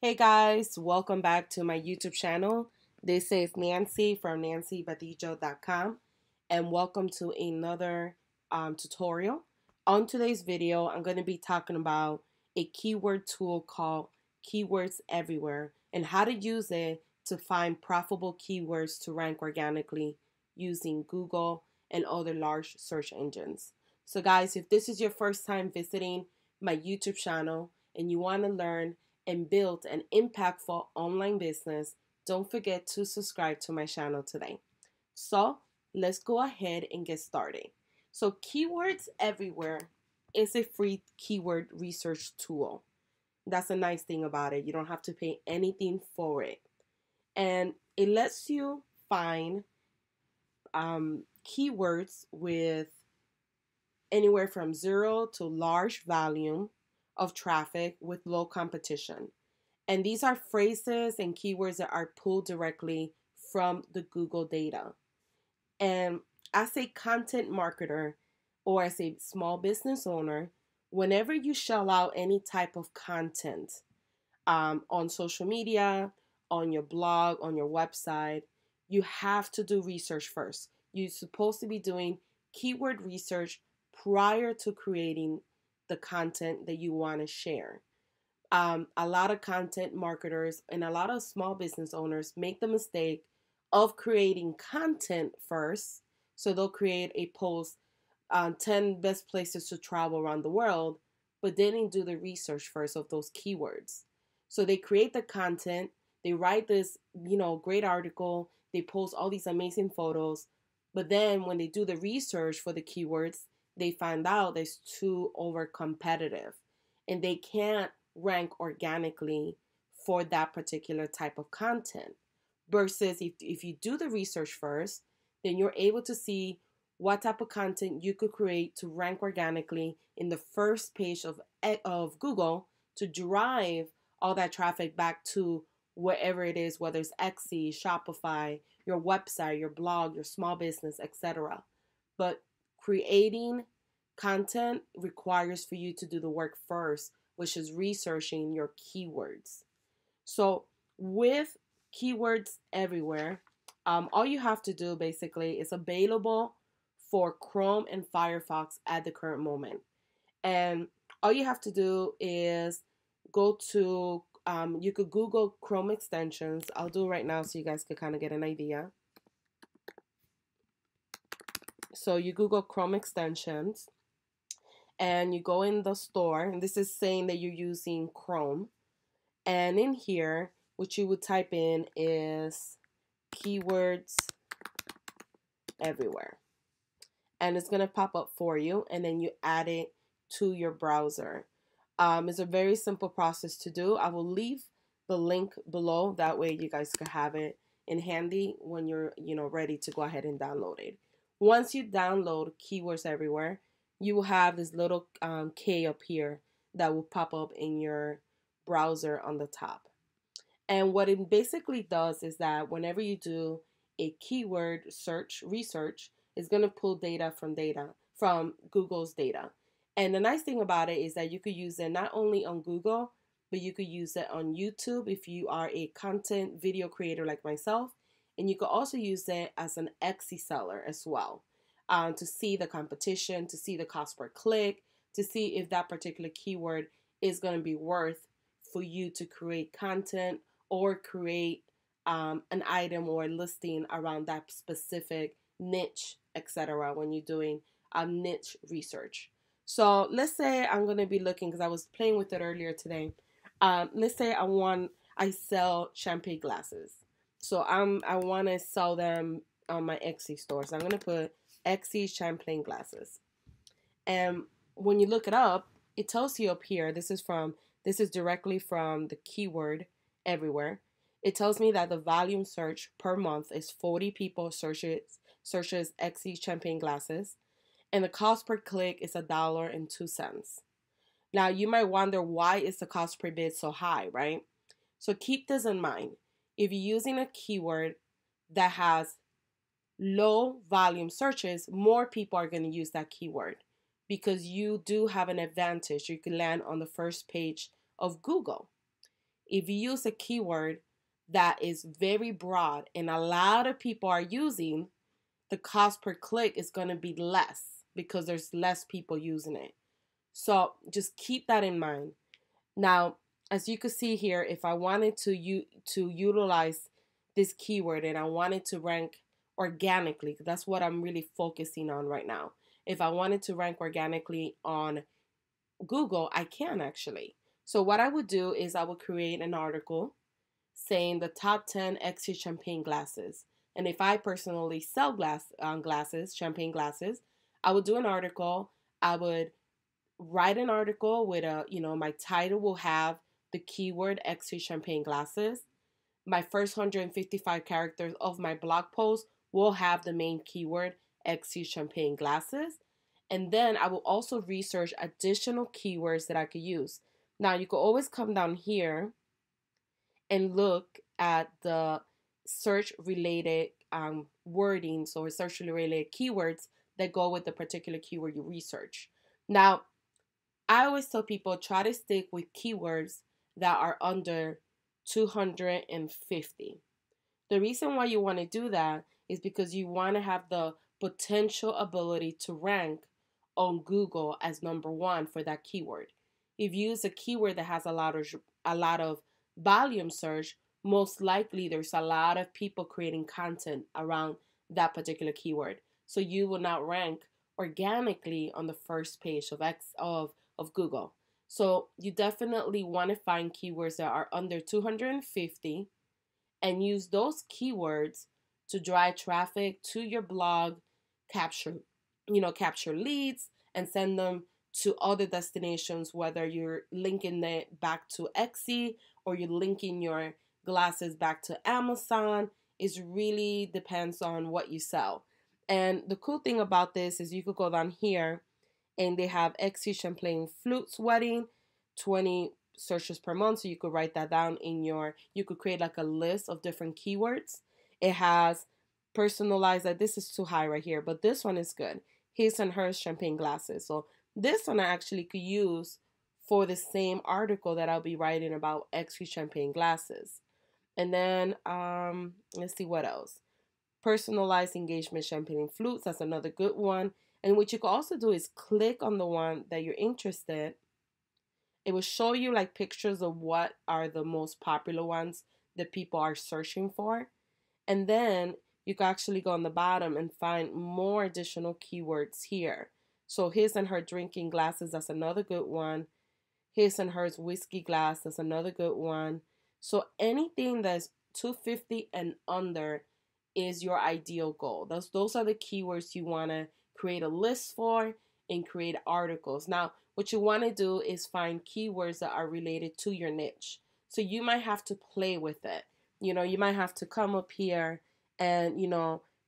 Hey guys, welcome back to my YouTube channel. This is Nancy from nancybadijo.com and welcome to another tutorial. On today's video, I'm going to be talking about a keyword tool called Keywords Everywhere and how to use it to find profitable keywords to rank organically using Google and other large search engines. So guys, if this is your first time visiting my YouTube channel and you want to learn and build an impactful online business, don't forget to subscribe to my channel today. So let's go ahead and get started. So Keywords Everywhere is a free keyword research tool. That's a nice thing about it. You don't have to pay anything for it. And it lets you find keywords with anywhere from zero to large volume of traffic with low competition. And these are phrases and keywords that are pulled directly from the Google data. And as a content marketer or as a small business owner, whenever you shell out any type of content on social media, on your blog, on your website, you have to do research first. You're supposed to be doing keyword research prior to creating the content that you want to share. A lot of content marketers and a lot of small business owners make the mistake of creating content first. So they'll create a post on 10 best places to travel around the world, but they didn't do the research first of those keywords. So they create the content, they write this, great article, they post all these amazing photos, but then when they do the research for the keywords, they find out it's too over competitive and they can't rank organically for that particular type of content. Versus if you do the research first, then you're able to see what type of content you could create to rank organically in the first page of Google to drive all that traffic back to wherever it is, whether it's Etsy, Shopify, your website, your blog, your small business, etc. But creating content requires for you to do the work first, which is researching your keywords. So with Keywords Everywhere, all you have to do basically is available for Chrome and Firefox at the current moment. And all you have to do is go to, you could Google Chrome extensions. I'll do it right now so you guys could kind of get an idea. So you Google Chrome extensions and you go in the store, and this is saying that you're using Chrome. And in here, what you would type in is Keywords Everywhere. And it's going to pop up for you, and then you add it to your browser. It's a very simple process to do. I will leave the link below. That way you guys can have it in handy when you're ready to go ahead and download it. Once you download Keywords Everywhere, you will have this little K up here that will pop up in your browser on the top. And what it basically does is that whenever you do a keyword search research, it's going to pull data from Google's data. And the nice thing about it is that you could use it not only on Google, but you could use it on YouTube if you are a content video creator like myself. And you could also use it as an Etsy seller as well, to see the competition, to see the cost per click, to see if that particular keyword is going to be worth for you to create content or create an item or a listing around that specific niche, etc. when you're doing niche research. So let's say I'm going to be looking, because I was playing with it earlier today. Let's say I sell champagne glasses. So I want to sell them on my Etsy store. So I'm going to put Etsy champagne glasses. And when you look it up, it tells you up here, this is directly from the Keyword Everywhere. It tells me that the volume search per month is 40 people searches Etsy champagne glasses, and the cost per click is $1.02. Now you might wonder, why is the cost per bid so high, right? So keep this in mind. If you're using a keyword that has low volume searches, more people are going to use that keyword because you do have an advantage. You can land on the first page of Google. If you use a keyword that is very broad and a lot of people are using, the cost per click is going to be less because there's less people using it. So just keep that in mind. Now, as you can see here, if I wanted to utilize this keyword and I wanted to rank organically, that's what I'm really focusing on right now. If I wanted to rank organically on Google, I can actually. So what I would do is I would create an article saying the top 10 XC champagne glasses. And if I personally sell glasses, champagne glasses, I would do an article. I would write an article with my title will have the keyword XC champagne glasses. My first 155 characters of my blog post will have the main keyword XC champagne glasses. And then I will also research additional keywords that I could use. Now you could always come down here and look at the search related wordings or search related keywords that go with the particular keyword you research. Now, I always tell people try to stick with keywords that are under 250. The reason why you want to do that is because you want to have the potential ability to rank on Google as number one for that keyword. If you use a keyword that has a lot of volume search, most likely there's a lot of people creating content around that particular keyword. So you will not rank organically on the first page of Google. So you definitely want to find keywords that are under 250 and use those keywords to drive traffic to your blog, capture leads and send them to other destinations, whether you're linking it back to Etsy or you're linking your glasses back to Amazon. It really depends on what you sell. And the cool thing about this is you could go down here and they have XC Champagne Flutes Wedding, 20 searches per month. So you could write that down you could create like a list of different keywords. It has personalized, this is too high right here, but this one is good. His and Hers Champagne Glasses. So this one I actually could use for the same article that I'll be writing about XC Champagne Glasses. And then, let's see what else. Personalized engagement champagne flutes. That's another good one. And what you can also do is click on the one that you're interested. It will show you like pictures of what are the most popular ones that people are searching for. And then you can actually go on the bottom and find more additional keywords here. So His and Her drinking glasses, that's another good one. His and Hers whiskey glass, that's another good one. So anything that's 250 and under is your ideal goal. Those are the keywords you want to create a list for and create articles. Now, what you want to do is find keywords that are related to your niche. So you might have to play with it. You might have to come up here and,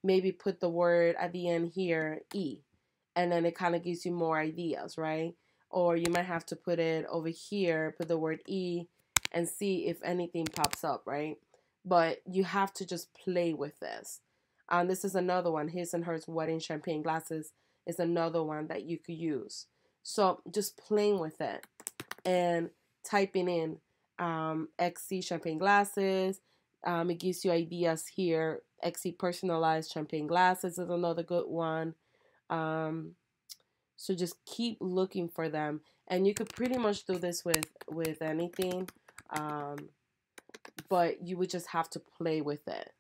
maybe put the word at the end here, E. And then it kind of gives you more ideas, right? Or you might have to put it over here, put the word E, and see if anything pops up, right? But you have to just play with this. This is another one. His and Hers Wedding Champagne Glasses is another one that you could use. So just playing with it and typing in XC Champagne Glasses. It gives you ideas here. XC Personalized Champagne Glasses is another good one. So just keep looking for them. And you could pretty much do this with anything. But you would just have to play with it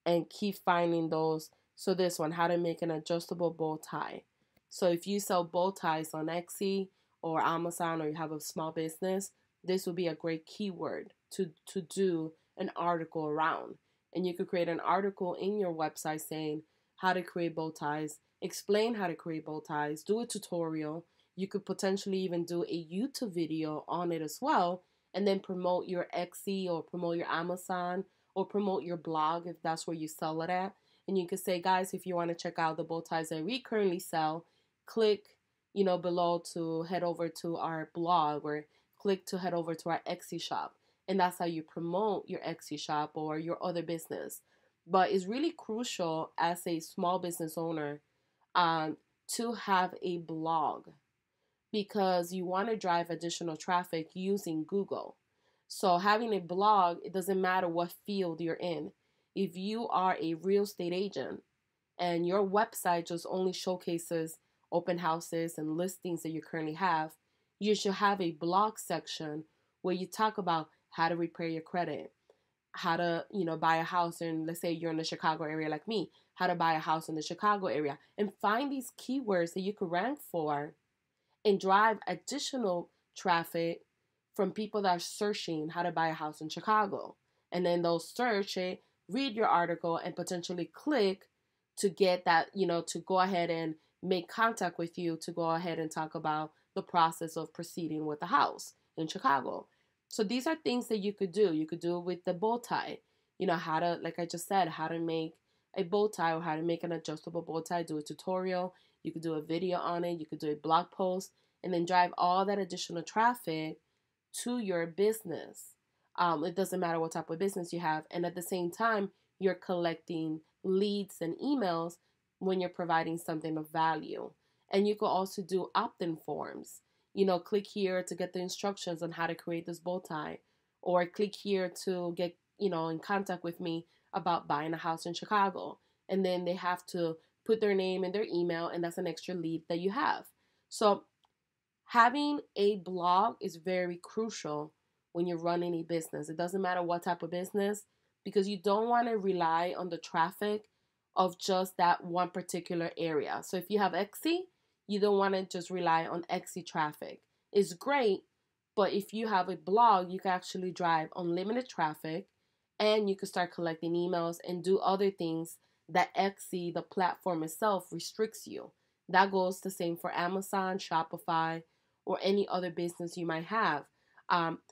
and keep finding those. So this one, how to make an adjustable bow tie. So if you sell bow ties on Etsy or Amazon, or you have a small business, this would be a great keyword to do an article around. And you could create an article in your website saying how to create bow ties, explain how to create bow ties, do a tutorial. You could potentially even do a YouTube video on it as well, and then promote your Etsy or promote your Amazon or promote your blog if that's where you sell it at. And you could say, guys, if you want to check out the bow ties that we currently sell, click, below to head over to our blog, or click to head over to our Etsy shop. And that's how you promote your Etsy shop or your other business. But it's really crucial as a small business owner to have a blog, because you want to drive additional traffic using Google. So having a blog, it doesn't matter what field you're in. If you are a real estate agent and your website just only showcases open houses and listings that you currently have, you should have a blog section where you talk about how to repair your credit, how to, buy a house in, let's say you're in the Chicago area like me, how to buy a house in the Chicago area, and find these keywords that you could rank for and drive additional traffic from people that are searching how to buy a house in Chicago. And then they'll search it, read your article, and potentially click to get that, to go ahead and make contact with you to go ahead and talk about the process of proceeding with the house in Chicago. So these are things that you could do. You could do it with the bow tie. How to, like I just said, how to make a bow tie or how to make an adjustable bow tie, do a tutorial. You could do a video on it. You could do a blog post and then drive all that additional traffic to your business. It doesn't matter what type of business you have. And at the same time, you're collecting leads and emails when you're providing something of value. And you could also do opt-in forms. Click here to get the instructions on how to create this bow tie, or click here to get, in contact with me about buying a house in Chicago. And then they have to put their name and their email, and that's an extra lead that you have. So having a blog is very crucial when you're running a business. It doesn't matter what type of business, because you don't want to rely on the traffic of just that one particular area. So if you have Etsy, you don't want to just rely on Etsy traffic. It's great, but if you have a blog, you can actually drive unlimited traffic, and you can start collecting emails and do other things that Etsy, the platform itself, restricts you. That goes the same for Amazon, Shopify, or any other business you might have.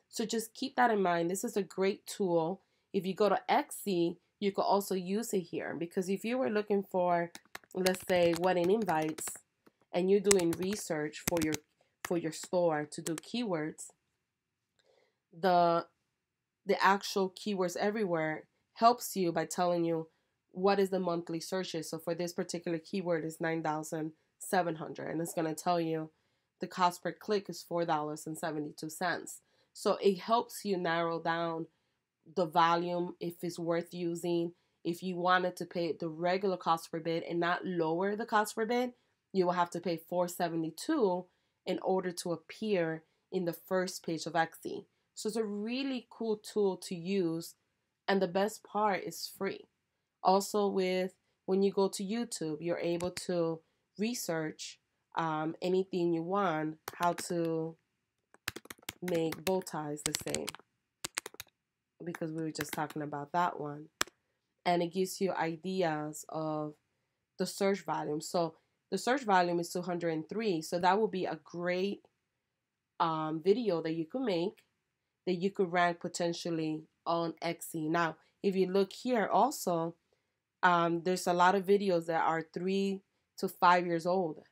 So just keep that in mind. This is a great tool. If you go to Etsy, you could also use it here, because if you were looking for, let's say, wedding invites, and you're doing research for your store to do keywords, the actual keywords everywhere helps you by telling you what is the monthly searches. So for this particular keyword is 9,700, and it's going to tell you the cost per click is $4.72. So it helps you narrow down the volume, if it's worth using. If you wanted to pay the regular cost per bid and not lower the cost per bid, you will have to pay $4.72 in order to appear in the first page of Etsy. So it's a really cool tool to use, and the best part is free. Also, when you go to YouTube, you're able to research anything you want, how to make bow ties the same, because we were just talking about that one. And it gives you ideas of the search volume. So the search volume is 203. So that would be a great video that you could make, that you could rank potentially on Etsy. Now, if you look here also, there's a lot of videos that are 3 to 5 years old.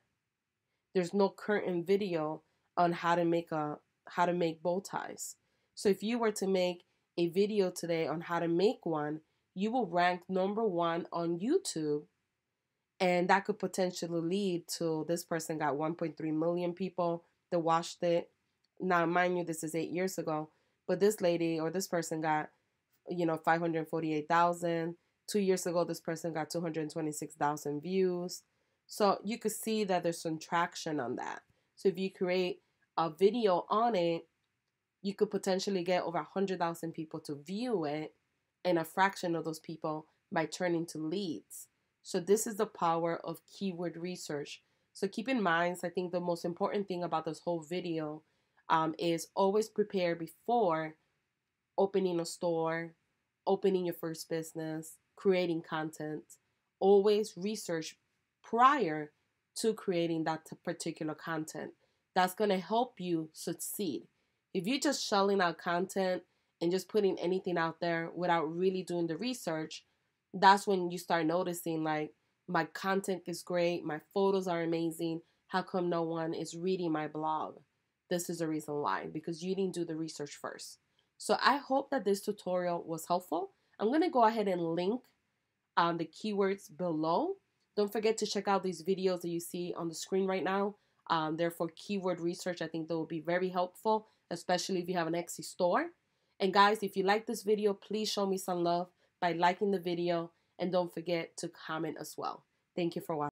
There's no current video on how to make bow ties. So if you were to make a video today on how to make one, you will rank #1 on YouTube, and that could potentially lead to, this person got 1.3 million people that watched it. Now, mind you, this is 8 years ago, but this lady or this person got, 548,000. 2 years ago, this person got 226,000 views. So you could see that there's some traction on that. So if you create a video on it, you could potentially get over 100,000 people to view it, and a fraction of those people might turn into leads. So this is the power of keyword research. So keep in mind, I think the most important thing about this whole video is always prepare before opening a store, opening your first business, creating content. Always research prior to creating that particular content. That's going to help you succeed. If you're just shelling out content and just putting anything out there without really doing the research, that's when you start noticing, like, my content is great, my photos are amazing, how come no one is reading my blog? This is the reason why, because you didn't do the research first. So I hope that this tutorial was helpful. I'm going to go ahead and link the keywords below. Don't forget to check out these videos that you see on the screen right now. They're for keyword research. I think they will be very helpful, especially if you have an Etsy store. And guys, if you like this video, please show me some love by liking the video, and don't forget to comment as well. Thank you for watching.